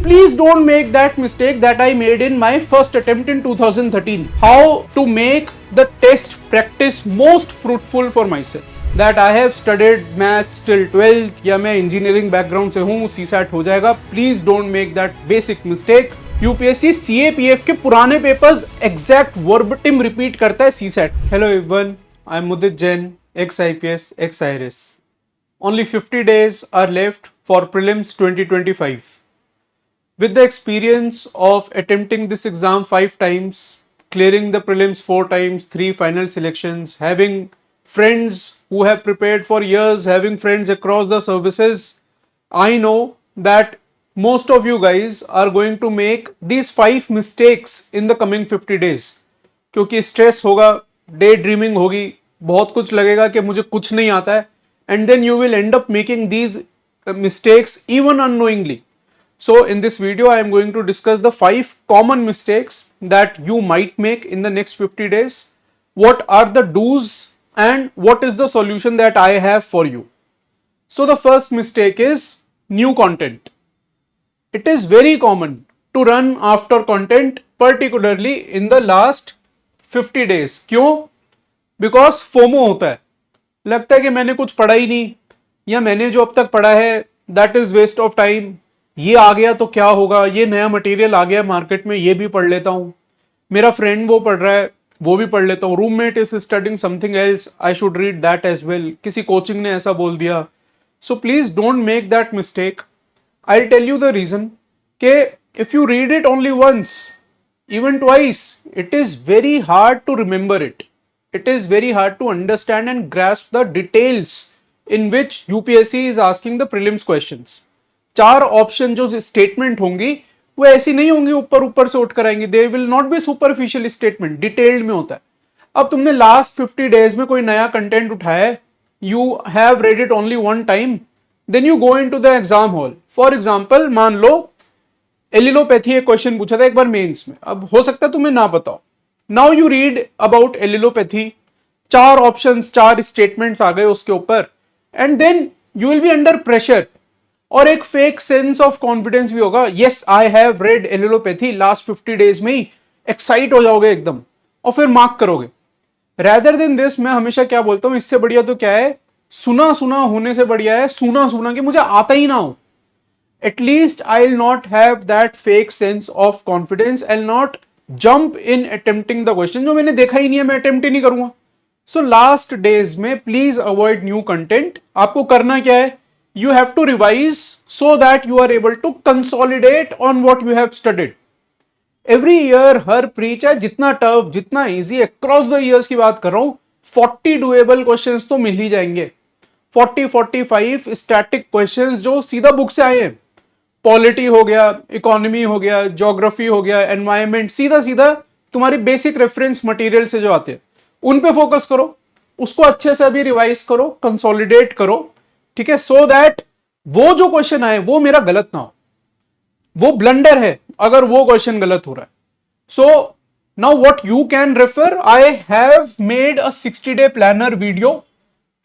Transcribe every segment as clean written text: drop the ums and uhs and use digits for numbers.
Please don't make that mistake that I made in my first attempt in 2013. How to make the test practice most fruitful for myself. That I have studied maths till 12th या मैं engineering background से हूँ, CSAT हो जाएगा. Please don't make that basic mistake. UPSC CAPF के पुराने papers exact verbatim repeat करता है CSAT. Hello everyone, I am Mudit Jain, ex-IPS, ex-IRS. Only 50 days are left for prelims 2025. With the experience of attempting this exam 5 times, clearing the prelims 4 times, 3 final selections, having friends who have prepared for years, having friends across the services, I know that most of you guys are going to make these 5 mistakes in the coming 50 days. क्योंकि stress होगा, day dreaming होगी, बहुत कुछ लगेगा कि मुझे कुछ नहीं आता है, and then you will end up making these mistakes even unknowingly. So in this video, I am going to discuss the 5 common mistakes that you might make in the next 50 days. What are the do's and what is the solution that I have for you? So the first mistake is new content. It is very common to run after content, particularly in the last 50 days. क्यों? Because FOMO होता है. लगता है कि मैंने कुछ पढ़ा ही नहीं, या मैंने जो अब तक पढ़ा है that is waste of time. ये आ गया तो क्या होगा, ये नया मटेरियल आ गया मार्केट में, ये भी पढ़ लेता हूं, मेरा फ्रेंड वो पढ़ रहा है, वो भी पढ़ लेता हूं, roommate is studying something else, I should read that as well, किसी कोचिंग ने ऐसा बोल दिया. So please don't make that mistake. I tell you the reason के if you read it only once, even twice, it is very hard to remember it. It is very hard to understand and grasp the details in which UPSC is asking the prelims questions. 4 option जो statement होंगी वो ऐसी नहीं होंगी ऊपर ऊपर से उठ कर आएंगे. There will not be superficial statement, detailed में होता है. अब तुमने लास्ट 50 डेज में कोई नया कंटेंट उठाया है, you have read it only one time, then you go into the exam hall. For example मान लो एलिलोपैथी एक क्वेश्चन पूछा था एक बार मेंस में, अब हो सकता है तुम्हें ना बताओ. Now you read about allelopathy, 4 options, 4 statements आ गए उसके ऊपर, and then you will be under pressure और एक फेक सेंस ऑफ कॉन्फिडेंस भी होगा. Yes I have read allelopathy last 50 days में ही, एक्साइट हो जाओगे एकदम और फिर मार्क करोगे. रैदर देन दिस, मैं हमेशा क्या बोलता हूं, इससे बढ़िया तो क्या है, सुना सुना होने से बढ़िया है सुना सुना कि मुझे आता ही ना हो. At least I will not have that fake sense of confidence, I will not jump in attempting the question. जो मैंने देखा ही नहीं है मैं अटेम्प्ट ही नहीं करूंगा. सो लास्ट डेज में प्लीज अवॉइड न्यू कंटेंट. आपको करना क्या है, you have to revise so that you are able to consolidate on what you have studied. Every year her pre, चाहे जितना टफ जितना इजी, अक्रॉस द इयर्स की बात कर रहा हूं, 40 डुएबल क्वेश्चंस तो मिल ही जाएंगे. 40-45 स्टैटिक क्वेश्चंस जो सीधा बुक से आए हैं. पॉलिटी हो गया, इकोनॉमी हो गया, ज्योग्राफी हो गया, एनवायरमेंट, सीधा सीधा तुम्हारी बेसिक रेफरेंस मटेरियल से जो आते हैं उन पे फोकस करो, उसको अच्छे से अभी रिवाइज करो, कंसोलिडेट करो, ठीक है, सो दैट वो जो क्वेश्चन आए वो मेरा गलत ना हो. वो ब्लंडर है अगर वो क्वेश्चन गलत हो रहा है. So now what you can refer, I have made a 60-day planner video.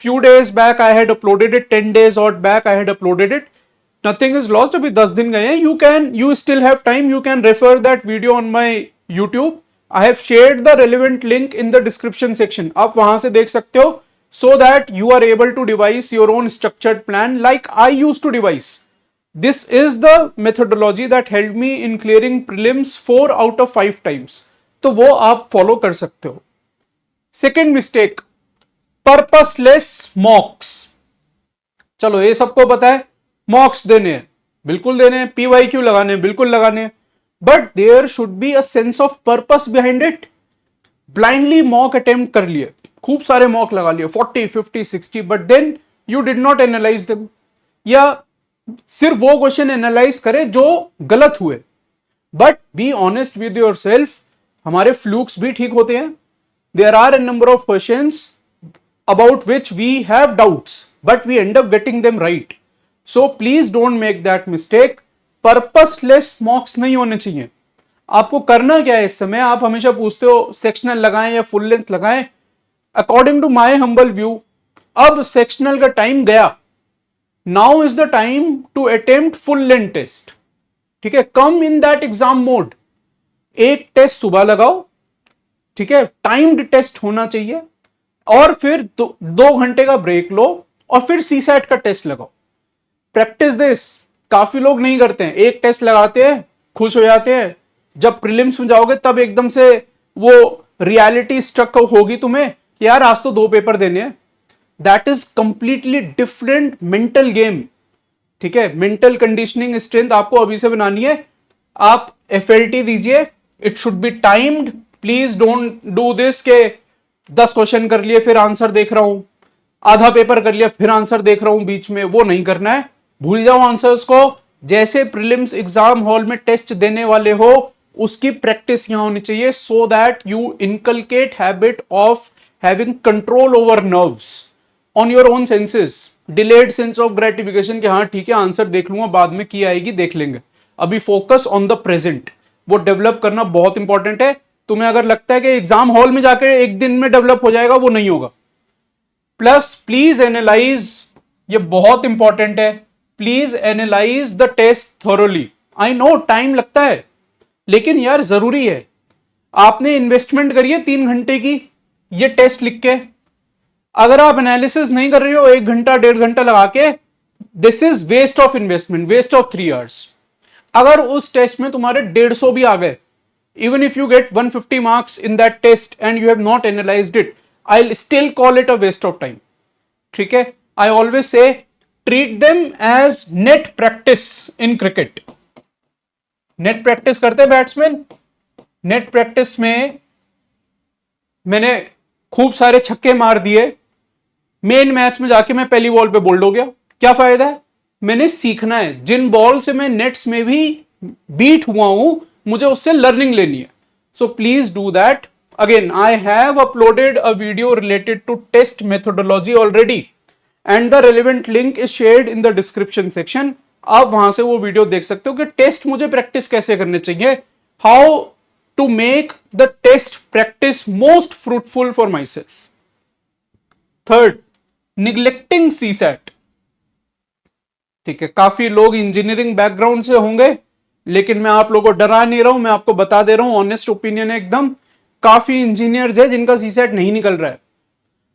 Few days back I had uploaded it, 10 days और back I had uploaded it. Nothing is lost, अभी 10 दिन गए हैं. You still have time, you can refer that video on my YouTube. I have shared the relevant link in the description section. आप वहां से देख सकते हो, so that you are able to devise your own structured plan like I used to devise. This is the methodology that helped me in clearing prelims 4 out of 5 times. तो वो आप follow कर सकते हो. Second mistake, purposeless mocks. चलो ये सबको पता है, mocks देने हैं, बिल्कुल देने हैं, PYQ लगाने हैं, बिल्कुल लगाने हैं, but there should be a sense of purpose behind it. Blindly mock attempt कर लिए, खूब सारे मॉक लगा लिए, 40, 50, 60, but then you did not analyse them, या सिर्फ वो क्वेश्चन एनालाइज करे जो गलत हुए. But be honest with yourself, हमारे फ्लूक्स भी ठीक होते हैं. There are a number of questions about which we have doubts but we end up getting them right. So please don't make that mistake. Purposeless mocks नहीं होने चाहिए. आपको करना क्या है इस समय, आप हमेशा पूछते हो सेक्शनल लगाएं या फुल लेंथ लगाएं. According to my humble view, अब सेक्शनल का टाइम गया. Now is the time to attempt full length test. ठीक है, come in that exam mode. एक टेस्ट सुबह लगाओ, ठीक है, टाइम्ड टेस्ट होना चाहिए, और फिर 2 घंटे का ब्रेक लो और फिर सीसैट का टेस्ट लगाओ। Practice this. काफी लोग नहीं करते हैं, एक टेस्ट लगाते हैं, खुश हो जाते हैं, जब प्रीलिम्स में जाओगे तब एकदम से वो रियलिटी स्ट्रक होगी तुम्हें कि यार आज तो 2 पेपर देने हैं। That is completely different mental game. ठीक है, मेंटल कंडीशनिंग स्ट्रेंथ आपको अभी से बनानी है। आप एफएलटी दीजिए, it should be timed. Please don't do this के 10 क्वेश्चन कर लिए फिर आंसर देख रहा हूं, आधा पेपर कर लिया फिर आंसर देख रहा हूं बीच में, वो नहीं करना है। भूल जाओ आंसर्स को। जैसे प्रीलिम्स एग्जाम हॉल में टेस्ट देने वाले हो उसकी प्रैक्टिस यहां होनी चाहिए, so that you inculcate habit of having control over nerves on your own senses. Delayed sense of gratification के हाँ ठीक है आंसर देख लूंगा, बाद में की आएगी देख लेंगे। अभी फोकस ऑन द प्रेजेंट, वो डेवलप करना बहुत इंपॉर्टेंट है। तुम्हें अगर लगता है कि एग्जाम हॉल में जाकर एक दिन में डेवलप हो जाएगा, वो नहीं होगा। प्लस प्लीज एनालाइज, ये बहुत इंपॉर्टेंट है, please analyse the test thoroughly. I know time लगता है, लेकिन यार जरूरी है। आपने इन्वेस्टमेंट करी है 3 घंटे की ये टेस्ट लिख के, अगर आप एनालिसिस नहीं कर रहे हो 1 घंटा 1.5 घंटा लगा के, this is waste of investment, waste of 3 years। अगर उस टेस्ट में तुम्हारे 150 भी आ गए, even if you get 150 marks in that test and you have not analyzed it, I'll still call it a waste of time। ठीक है, I always say treat them as net practice in cricket। Net practice करते batsman, net practice में मैंने खूब सारे छक्के मार दिए, मेन मैच में जाके मैं पहली बॉल पे बोल्ड हो गया, क्या फायदा है? मैंने सीखना है, जिन बॉल से मैं नेट्स में भी बीट हुआ हूं मुझे उससे लर्निंग लेनी है। So please do that. Again I have uploaded a video related to test methodology already and the relevant link is shared in the description section. आप वहां से वो वीडियो देख सकते हो कि टेस्ट मुझे प्रैक्टिस कैसे करने चाहिए, how to make the test practice most fruitful for myself. Third, neglecting CSAT. ठीक है, काफी लोग इंजीनियरिंग बैकग्राउंड से होंगे, लेकिन मैं आप लोगों को डरा नहीं रहा हूं, मैं आपको बता दे रहा हूं, ऑनेस्ट ओपिनियन है एकदम। काफी इंजीनियर्स है जिनका सीसैट नहीं निकल रहा है।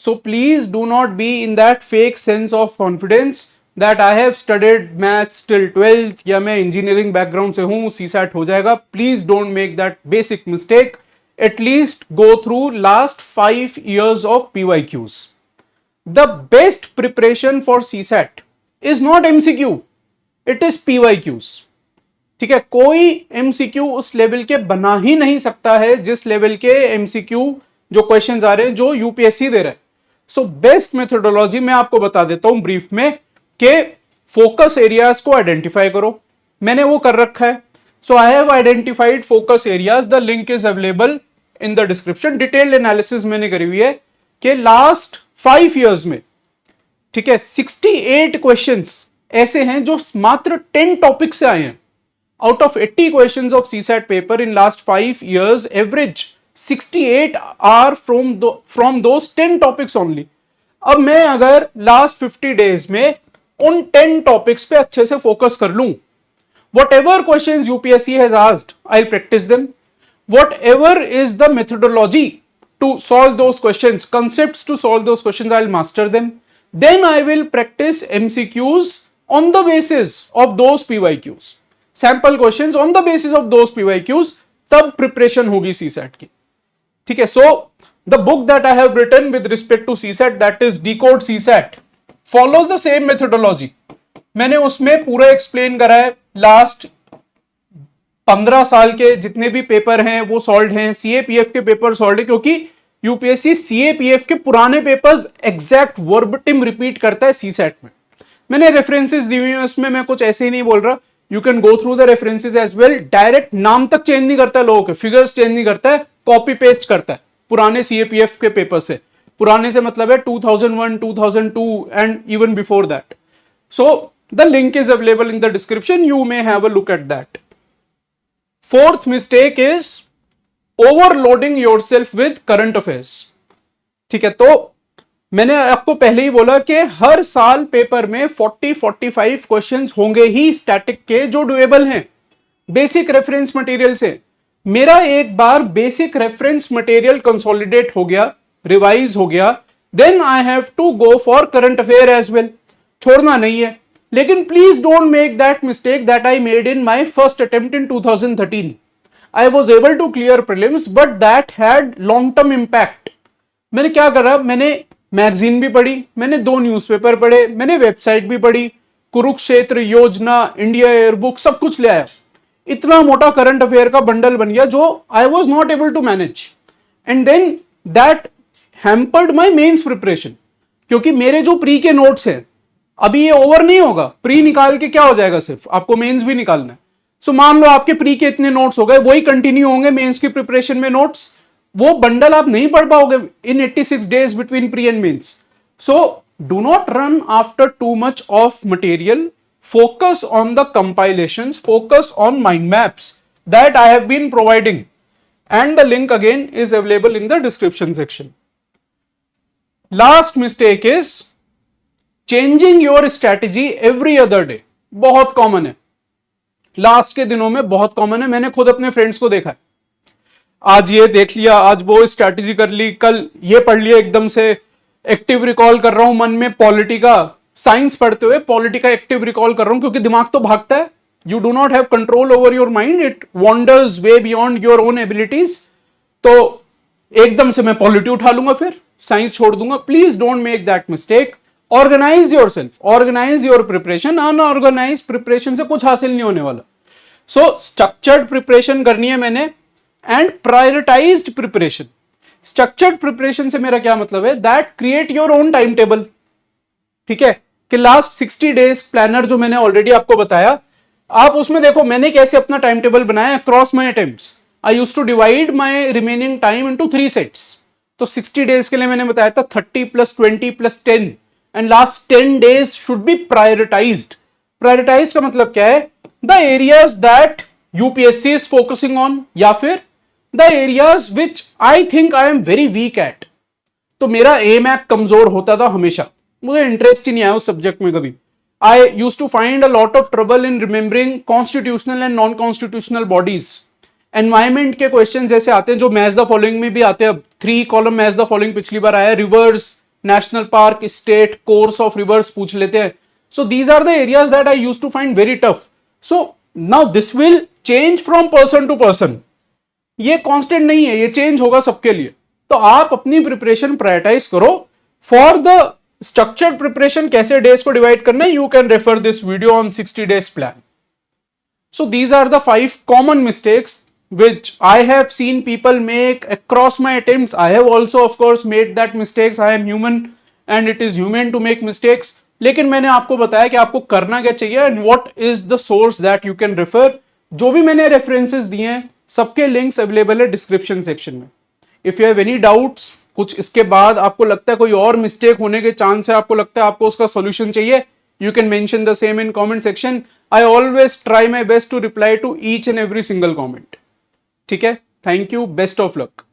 So please do not be in that fake sense of confidence that I have studied maths till 12th या मैं इंजीनियरिंग बैकग्राउंड से हूं सीसैट हो जाएगा। Please don't make that basic mistake. At least go through last 5 years of PYQs। The best preparation for CSAT is not MCQ, it is PYQs। ठीक है, कोई MCQ उस लेवल के बना ही नहीं सकता है जिस लेवल के MCQ जो क्वेश्चंस आ रहे हैं जो यूपीएससी दे रहा है। सो बेस्ट मेथोडोलॉजी मैं आपको बता देता हूं ब्रीफ में कि फोकस एरियाज को आइडेंटिफाई करो। मैंने वो कर रखा है। So I have identified focus areas, the link is available in the description. Detailed analysis मैंने करी हुई है कि लास्ट 5 years में, ठीक है, 68 क्वेश्चंस ऐसे हैं जो मात्र 10 टॉपिक से आए हैं। Out of 80 questions of CSAT paper in last 5 years, average 68 are from those 10 topics only. अब मैं अगर लास्ट 50 days में उन 10 टॉपिक्स पे अच्छे से फोकस कर लूं, whatever questions UPSC has asked, I'll practice them. Whatever is the methodology to solve those questions, concepts to solve those questions, I'll master them. Then I will practice MCQs on the basis of those PYQs. Sample questions on the basis of those PYQs, तब preparation होगी CSAT की। ठीक है, so the book that I have written with respect to CSAT, that is Decode CSAT, follows the same methodology. मैंने उसमें पूरा explain करा है, लास्ट 15 साल के जितने भी पेपर हैं वो सॉल्व हैं, CAPF के पेपर सॉल्व है, क्योंकि यूपीएससी CAPF के पुराने पेपर्स एग्जैक्ट वर्बटिम रिपीट करता है सीसैट में। मैंने रेफरेंसेस दी हुई हैं उसमें, मैं कुछ ऐसे ही नहीं बोल रहा, you can go through the references as well. Direct नाम तक चेंज नहीं करता है लोगों के, फिगर्स चेंज नहीं करता है, कॉपी पेस्ट करता है पुराने CAPF के पेपर से। पुराने से मतलब है 2001, 2002 and even before that. So the link is available in the description, you may have a look at that. Fourth mistake is overloading yourself with current affairs. ठीक है, तो मैंने आपको पहले ही बोला कि हर साल पेपर में 40-45 क्वेश्चंस होंगे ही स्टैटिक के जो डुएबल हैं। बेसिक रेफरेंस मटेरियल से। मेरा एक बार बेसिक रेफरेंस मटेरियल कंसोलिडेट हो गया, रिवाइज हो गया, then I have to go for current affair as well. छोड़ना नहीं है। लेकिन please don't make that mistake that I made in my first attempt in 2013। I was able to clear prelims, but that had long term impact. मैंने क्या करा, मैंने magazine भी पढ़ी, मैंने 2 न्यूज़पेपर पढ़े, मैंने वेबसाइट भी पढ़ी, कुरुक्षेत्र, योजना, इंडिया एयरबुक, सब कुछ ले आया। इतना मोटा करंट अफेयर का बंडल बन गया जो I was not able to manage, and then that hampered my mains preparation. क्योंकि मेरे जो प्री के नोट्स हैं, अभी ये ओवर नहीं होगा, प्री निकाल के क्या हो जाएगा, सिर्फ आपको मेंस भी निकालना है। सो मान लो आपके प्री के इतने नोट्स हो गए, वही कंटिन्यू होंगे मेंस की प्रिपरेशन में नोट्स, वो बंडल आप नहीं पढ़ पाओगे in 86 days between pre and mains. So do not run after too much of material, focus on the compilations, focus on mind maps that I have been providing, and the link again is available in the description section. Last mistake is changing your strategy every other day. बहुत common है, last के दिनों में बहुत common है। मैंने खुद अपने फ्रेंड्स को देखा है, आज ये देख लिया, आज वो स्ट्रैटेजी कर ली, कल ये पढ़ लिया, एकदम से एक्टिव रिकॉल कर रहा हूं मन में पॉलिटी का, साइंस पढ़ते हुए पॉलिटी का एक्टिव रिकॉल कर रहा हूं, क्योंकि दिमाग तो भागता है। You do not have control over your mind, it wanders way beyond your own abilities. तो एकदम से मैं पॉलिटी उठा लूंगा, फिर साइंस छोड़ दूंगा। Please don't make that mistake. Organise yourself, organise your preparation. Unorganise preparation से कुछ हासिल नहीं होने वाला। सो स्ट्रक्चर्ड प्रिपरेशन करनी है मैंने, and prioritised preparation. Structured preparation से मेरा क्या मतलब है, that create your own time table. ठीक है, कि लास्ट 60 डेज प्लानर जो मैंने ऑलरेडी आपको बताया, आप उसमें देखो मैंने कैसे अपना टाइम टेबल बनाया across my attempts. I used to divide my remaining time into 3 sets. तो 60 डेज के लिए मैंने बताया था 30 + 20 + 10, and last 10 days should be prioritised. Prioritise का मतलब क्या है, the areas that UPSC is focusing on, या फिर the areas which I think I am very weak at. तो मेरा एम ऐप कमजोर होता था हमेशा, मुझे इंटरेस्ट ही नहीं आया उस सब्जेक्ट में कभी। I used to find a lot of trouble in remembering constitutional and non constitutional bodies. Environment के क्वेश्चन जैसे आते हैं, जो मैच द फॉलोइंग में भी आते हैं, अब 3 कॉलम मैच द फॉलोइंग पिछली बार आया, rivers, national park, state, course of rivers पूछ लेते हैं। So these are the areas that I used to find very tough. So now this will change from person to person, ये constant नहीं है, ये चेंज होगा सबके लिए। तो आप अपनी प्रिपरेशन प्रायोरिटाइज करो। फॉर द स्ट्रक्चर्ड प्रिपरेशन कैसे डेज को डिवाइड करना है, you can refer this video on 60 days plan. So these are the 5 common mistakes which I have seen people make across my attempts. I have also of course made that mistakes. I am human and it is human to make mistakes. लेकिन मैंने आपको बताया कि आपको करना क्या चाहिए, and what is the source that you can refer. जो भी मैंने रेफरेंसेस दिए हैं सबके लिंक्स अवेलेबल है डिस्क्रिप्शन सेक्शन में। If you have any doubts, कुछ इसके बाद आपको लगता है कोई और मिस्टेक होने के चांस है, आपको लगता है आपको उसका सॉल्यूशन चाहिए, you can mention the same in comment section. I always try my best to reply to each and every single comment. ठीक है, thank you, best of luck.